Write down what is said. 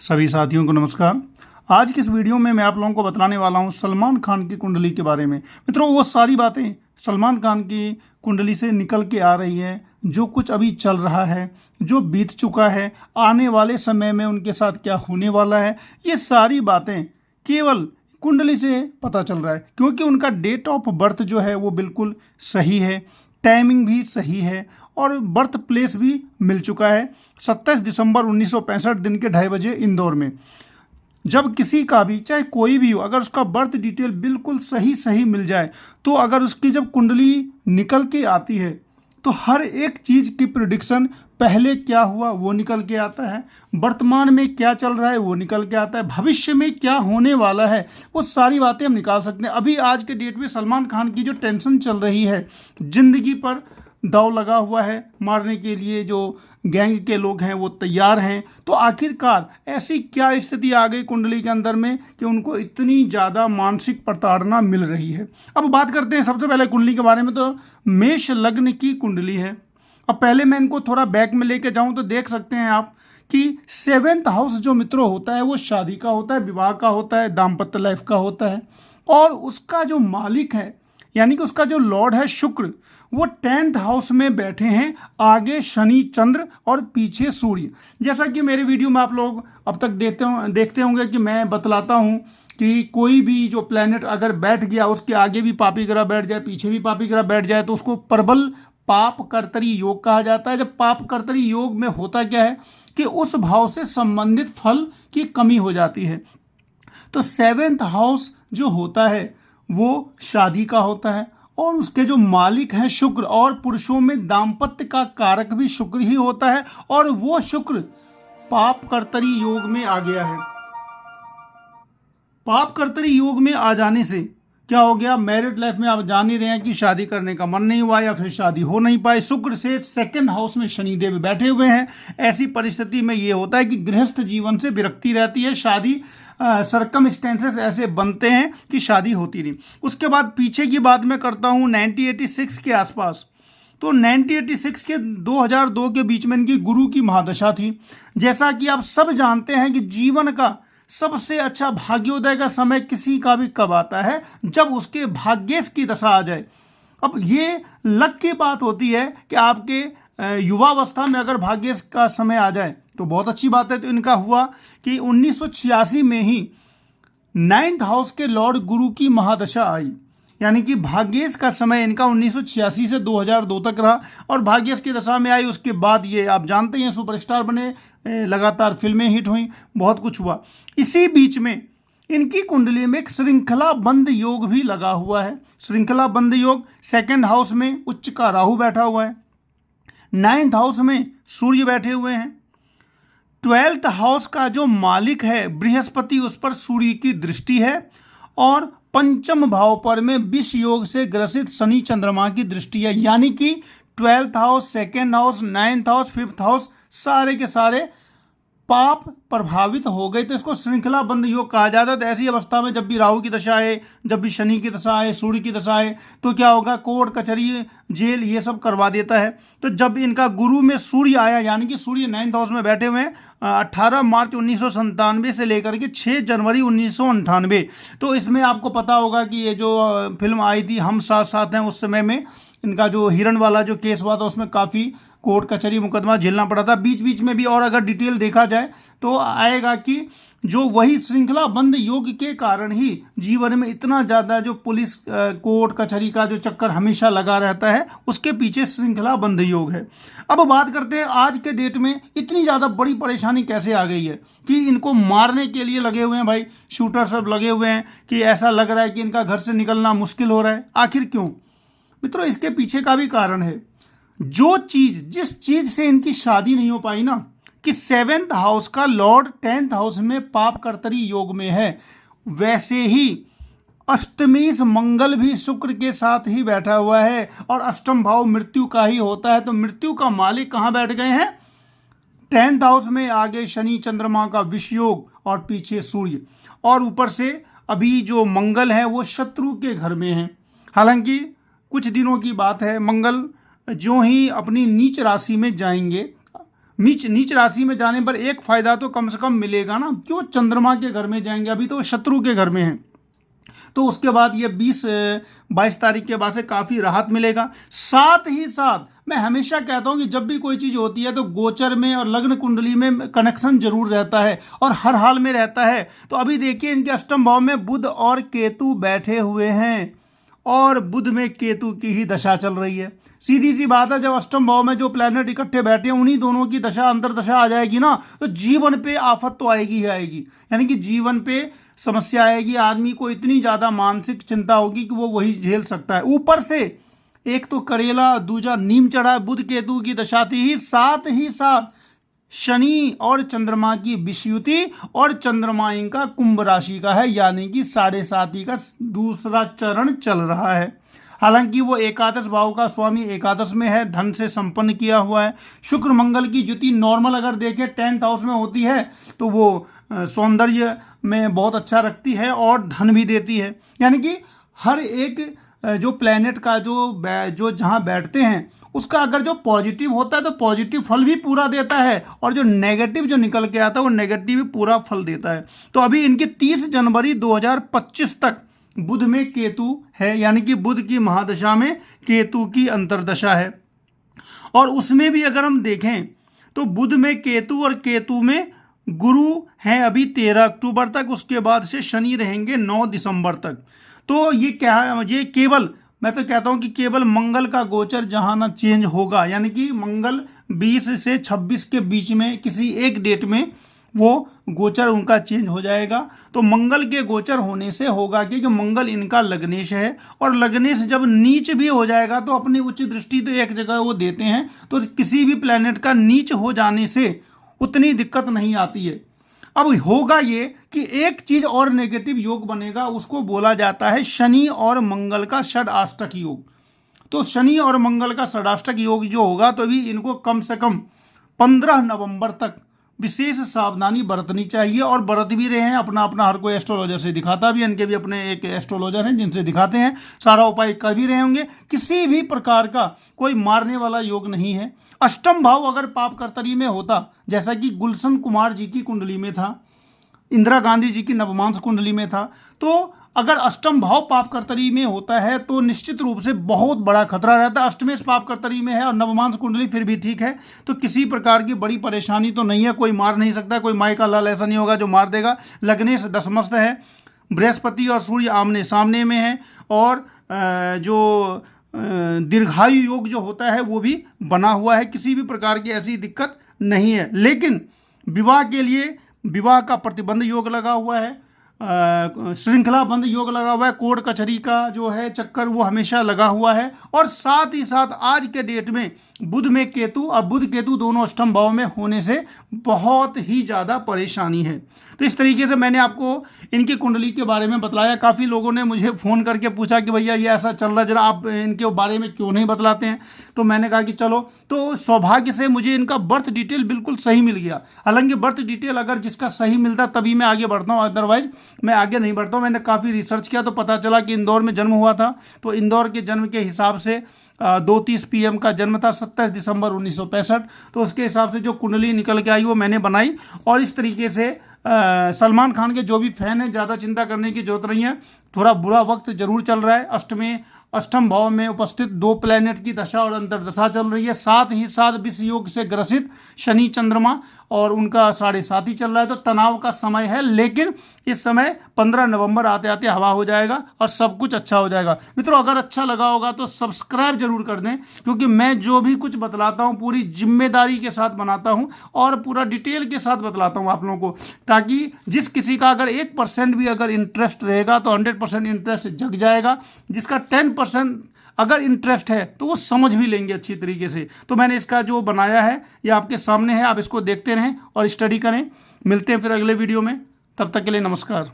सभी साथियों को नमस्कार। आज की इस वीडियो में मैं आप लोगों को बताने वाला हूं सलमान खान की कुंडली के बारे में। मित्रों, वो सारी बातें सलमान खान की कुंडली से निकल के आ रही है, जो कुछ अभी चल रहा है, जो बीत चुका है, आने वाले समय में उनके साथ क्या होने वाला है, ये सारी बातें केवल कुंडली से पता चल रहा है। क्योंकि उनका डेट ऑफ बर्थ जो है वो बिल्कुल सही है, टाइमिंग भी सही है और बर्थ प्लेस भी मिल चुका है। 27 दिसंबर 1965 दिन के 2:30 बजे इंदौर में। जब किसी का भी, चाहे कोई भी हो, अगर उसका बर्थ डिटेल बिल्कुल सही सही मिल जाए, तो अगर उसकी जब कुंडली निकल के आती है तो हर एक चीज़ की प्रिडिक्शन, पहले क्या हुआ वो निकल के आता है, वर्तमान में क्या चल रहा है वो निकल के आता है, भविष्य में क्या होने वाला है वो सारी बातें हम निकाल सकते हैं। अभी आज के डेट में सलमान खान की जो टेंशन चल रही है, जिंदगी पर दाव लगा हुआ है, मारने के लिए जो गैंग के लोग हैं वो तैयार हैं, तो आखिरकार ऐसी क्या स्थिति आ गई कुंडली के अंदर में कि उनको इतनी ज़्यादा मानसिक प्रताड़ना मिल रही है। अब बात करते हैं सबसे पहले कुंडली के बारे में। तो मेष लग्न की कुंडली है। अब पहले मैं इनको थोड़ा बैक में लेके जाऊं तो देख सकते हैं आप कि 7th हाउस जो मित्रों होता है वो शादी का होता है, विवाह का होता है, दाम्पत्य लाइफ का होता है। और उसका जो मालिक है, यानी कि उसका जो लॉर्ड है शुक्र, वो 10th हाउस में बैठे हैं, आगे शनि चंद्र और पीछे सूर्य। जैसा कि मेरे वीडियो में आप लोग अब तक देखते होंगे कि मैं बतलाता हूं कि कोई भी जो प्लेनेट अगर बैठ गया, उसके आगे भी पापी ग्रह बैठ जाए, पीछे भी पापी ग्रह बैठ जाए, तो उसको प्रबल पाप कर्तरी योग कहा जाता है। जब पाप कर्तरी योग में होता क्या है कि उस भाव से संबंधित फल की कमी हो जाती है। तो 7th हाउस जो होता है वो शादी का होता है और उसके जो मालिक हैं शुक्र, और पुरुषों में दाम्पत्य का कारक भी शुक्र ही होता है, और वो शुक्र पाप कर्तरी योग में आ गया है। पाप कर्तरी योग में आ जाने से क्या हो गया, मैरिड लाइफ में आप जान ही रहे हैं कि शादी करने का मन नहीं हुआ या फिर शादी हो नहीं पाई। शुक्र से 2nd हाउस में शनिदेव बैठे हुए हैं। ऐसी परिस्थिति में ये होता है कि गृहस्थ जीवन से विरक्ति रहती है, शादी सरकमस्टेंसेस ऐसे बनते हैं कि शादी होती नहीं। उसके बाद पीछे की बात मैं करता हूँ 1986 के आसपास। तो 1986 के 2002 के बीच में इनकी गुरु की महादशा थी। जैसा कि आप सब जानते हैं कि जीवन का सबसे अच्छा भाग्योदय का समय किसी का भी कब आता है, जब उसके भाग्येश की दशा आ जाए। अब ये लक की बात होती है कि आपके युवावस्था में अगर भाग्येश का समय आ जाए तो बहुत अच्छी बात है। तो इनका हुआ कि 1986 में ही 9th हाउस के लॉर्ड गुरु की महादशा आई, यानी कि भाग्येश का समय इनका 1986 से 2002 तक रहा और भाग्येश की दशा में आई। उसके बाद ये आप जानते हैं सुपरस्टार बने, लगातार फिल्में हिट हुई, बहुत कुछ हुआ। इसी बीच में इनकी कुंडली में एक श्रृंखला बंद योग भी लगा हुआ है। श्रृंखला बंद योग 2nd हाउस में उच्च का राहु बैठा हुआ है, 9th हाउस में सूर्य बैठे हुए हैं, 12th हाउस का जो मालिक है बृहस्पति, उस पर सूर्य की दृष्टि है, और पंचम भाव पर में विष योग से ग्रसित शनि चंद्रमा की दृष्टि है। यानी कि 12th house, 2nd house, 9th house, 5th house सारे के सारे पाप प्रभावित हो गए। तो इसको श्रृंखला बंद योग कहा जाता है। तो ऐसी अवस्था में जब भी राहु की दशा आए, जब भी शनि की दशा आए, सूर्य की दशा आए, तो क्या होगा, कोर्ट कचहरी जेल ये सब करवा देता है। तो जब इनका गुरु में सूर्य आया, यानी कि सूर्य 9th हाउस में बैठे हुए हैं 18 मार्च 1997 से लेकर के 6 जनवरी 1998। तो इसमें आपको पता होगा कि ये जो फिल्म आई थी हम साथ साथ हैं, उस समय में इनका जो हिरण वाला जो केस हुआ था उसमें काफ़ी कोर्ट कचहरी मुकदमा झेलना पड़ा था। बीच बीच में भी और अगर डिटेल देखा जाए तो आएगा कि जो वही श्रृंखला बंद योग के कारण ही जीवन में इतना ज़्यादा जो पुलिस कोर्ट कचहरी का जो चक्कर हमेशा लगा रहता है, उसके पीछे श्रृंखला बंद योग है। अब बात करते हैं आज के डेट में इतनी ज़्यादा बड़ी परेशानी कैसे आ गई है कि इनको मारने के लिए लगे हुए हैं भाई, शूटर सब लगे हुए हैं कि ऐसा लग रहा है कि इनका घर से निकलना मुश्किल हो रहा है। आखिर क्यों मित्रों, इसके पीछे का भी कारण है। जो चीज, जिस चीज से इनकी शादी नहीं हो पाई ना, कि 7th हाउस का लॉर्ड 10th हाउस में पाप कर्तरी योग में है, वैसे ही अष्टमेश मंगल भी शुक्र के साथ ही बैठा हुआ है और अष्टम भाव मृत्यु का ही होता है। तो मृत्यु का मालिक कहां बैठ गए हैं, 10th हाउस में, आगे शनि चंद्रमा का विष योग और पीछे सूर्य, और ऊपर से अभी जो मंगल है वो शत्रु के घर में है। हालांकि कुछ दिनों की बात है, मंगल जो ही अपनी नीच राशि में जाएंगे, नीच नीच राशि में जाने पर एक फायदा तो कम से कम मिलेगा ना, क्यों चंद्रमा के घर में जाएंगे, अभी तो शत्रु के घर में है। तो उसके बाद ये 22 तारीख के बाद से काफ़ी राहत मिलेगा। साथ ही साथ मैं हमेशा कहता हूं कि जब भी कोई चीज़ होती है तो गोचर में और लग्न कुंडली में कनेक्शन जरूर रहता है और हर हाल में रहता है। तो अभी देखिए इनके अष्टम भाव में बुध और केतु बैठे हुए हैं और बुध में केतु की ही दशा चल रही है। सीधी सी बात है, जब अष्टम भाव में जो प्लैनेट इकट्ठे बैठे हैं उन्हीं दोनों की दशा अंतर्दशा आ जाएगी ना, तो जीवन पे आफत तो आएगी ही आएगी, यानी कि जीवन पे समस्या आएगी। आदमी को इतनी ज़्यादा मानसिक चिंता होगी कि वो वही झेल सकता है। ऊपर से एक तो करेला, दूजा नीम चढ़ा, बुध केतु की दशा थी ही साथ शनि और चंद्रमा की विषयुति और चंद्रमा इनका कुंभ राशि का है, यानी कि 7.5 का दूसरा चरण चल रहा है। हालांकि वो एकादश भाव का स्वामी एकादश में है, धन से संपन्न किया हुआ है। शुक्र मंगल की युति नॉर्मल अगर देखें 10th हाउस में होती है तो वो सौंदर्य में बहुत अच्छा रखती है और धन भी देती है। यानी कि हर एक जो प्लैनेट का जो जहाँ बैठते हैं उसका अगर जो पॉजिटिव होता है तो पॉजिटिव फल भी पूरा देता है, और जो नेगेटिव जो निकल के आता है वो नेगेटिव भी पूरा फल देता है। तो अभी इनकी 30 जनवरी 2025 तक बुध में केतु है, यानी कि बुध की महादशा में केतु की अंतर्दशा है। और उसमें भी अगर हम देखें तो बुध में केतु और केतु में गुरु हैं अभी 13 अक्टूबर तक, उसके बाद से शनि रहेंगे 9 दिसंबर तक। तो ये क्या है, ये केवल मैं तो कहता हूं कि केवल मंगल का गोचर जहां ना चेंज होगा, यानी कि मंगल 20 से 26 के बीच में किसी एक डेट में वो गोचर उनका चेंज हो जाएगा। तो मंगल के गोचर होने से होगा क्योंकि मंगल इनका लग्नेश है, और लग्नेश जब नीच भी हो जाएगा तो अपनी उच्च दृष्टि तो एक जगह वो देते हैं, तो किसी भी प्लैनेट का नीच हो जाने से उतनी दिक्कत नहीं आती है। अब होगा ये कि एक चीज और नेगेटिव योग बनेगा, उसको बोला जाता है शनि और मंगल का षडाष्टक योग। तो शनि और मंगल का षडाष्टक योग जो होगा तो भी इनको कम से कम 15 नवंबर तक विशेष सावधानी बरतनी चाहिए, और बरत भी रहे हैं। अपना अपना हर कोई एस्ट्रोलॉजर से दिखाता भी है, इनके भी अपने एक एस्ट्रोलॉजर हैं जिनसे दिखाते हैं, सारा उपाय कर भी रहे होंगे। किसी भी प्रकार का कोई मारने वाला योग नहीं है। अष्टम भाव अगर पाप कर्तरी में होता, जैसा कि गुलशन कुमार जी की कुंडली में था, इंदिरा गांधी जी की नवमांस कुंडली में था, तो अगर अष्टम भाव पाप कर्तरी में होता है तो निश्चित रूप से बहुत बड़ा खतरा रहता है। अष्टमेश पाप कर्तरी में है और नवमांस कुंडली फिर भी ठीक है, तो किसी प्रकार की बड़ी परेशानी तो नहीं है, कोई मार नहीं सकता, कोई माई का लाल ऐसा नहीं होगा जो मार देगा। लग्नेश दशमस्त है, बृहस्पति और सूर्य आमने सामने में है, और जो दीर्घायु योग जो होता है वो भी बना हुआ है, किसी भी प्रकार की ऐसी दिक्कत नहीं है। लेकिन विवाह के लिए विवाह का प्रतिबंध योग लगा हुआ है, श्रृंखला बंद योग लगा हुआ है, कोर्ट कचहरी का जो है चक्कर वो हमेशा लगा हुआ है। और साथ ही साथ आज के डेट में बुध में केतु और बुध केतु दोनों अष्टम भाव में होने से बहुत ही ज़्यादा परेशानी है। तो इस तरीके से मैंने आपको इनकी कुंडली के बारे में बतलाया। काफ़ी लोगों ने मुझे फ़ोन करके पूछा कि भैया ये ऐसा चल रहा है, जरा आप इनके बारे में क्यों नहीं बतलाते हैं। तो मैंने कहा कि चलो, तो सौभाग्य से मुझे इनका बर्थ डिटेल बिल्कुल सही मिल गया। हालांकि बर्थ डिटेल अगर जिसका सही मिलता तभी मैं आगे बढ़ता हूँ, अदरवाइज मैं आगे नहीं बढ़ता हूँ। मैंने काफ़ी रिसर्च किया तो पता चला कि इंदौर में जन्म हुआ था, तो इंदौर के जन्म के हिसाब से 2:30 PM का जन्म था, 27 दिसंबर 1965। तो उसके हिसाब से जो कुंडली निकल के आई वो मैंने बनाई। और इस तरीके से सलमान खान के जो भी फैन हैं, ज़्यादा चिंता करने की जरूरत नहीं है। थोड़ा बुरा वक्त जरूर चल रहा है। अष्टम भाव में उपस्थित 2 प्लैनेट की दशा और अंतर्दशा चल रही है, साथ ही साथ विष योग से ग्रसित शनि चंद्रमा और उनका 7.5 चल रहा है। तो तनाव का समय है, लेकिन इस समय 15 नवंबर आते आते हवा हो जाएगा और सब कुछ अच्छा हो जाएगा। मित्रों, अगर अच्छा लगा होगा तो सब्सक्राइब जरूर कर दें, क्योंकि मैं जो भी कुछ बतलाता हूँ पूरी जिम्मेदारी के साथ बनाता हूँ और पूरा डिटेल के साथ बतलाता हूँ आप लोगों को, ताकि जिस किसी का अगर 1% भी अगर इंटरेस्ट रहेगा तो 100% इंटरेस्ट जग जाएगा। जिसका 10% अगर इंटरेस्ट है तो वो समझ भी लेंगे अच्छी तरीके से। तो मैंने इसका जो बनाया है ये आपके सामने है, आप इसको देखते रहें और स्टडी करें। मिलते हैं फिर अगले वीडियो में, तब तक के लिए नमस्कार।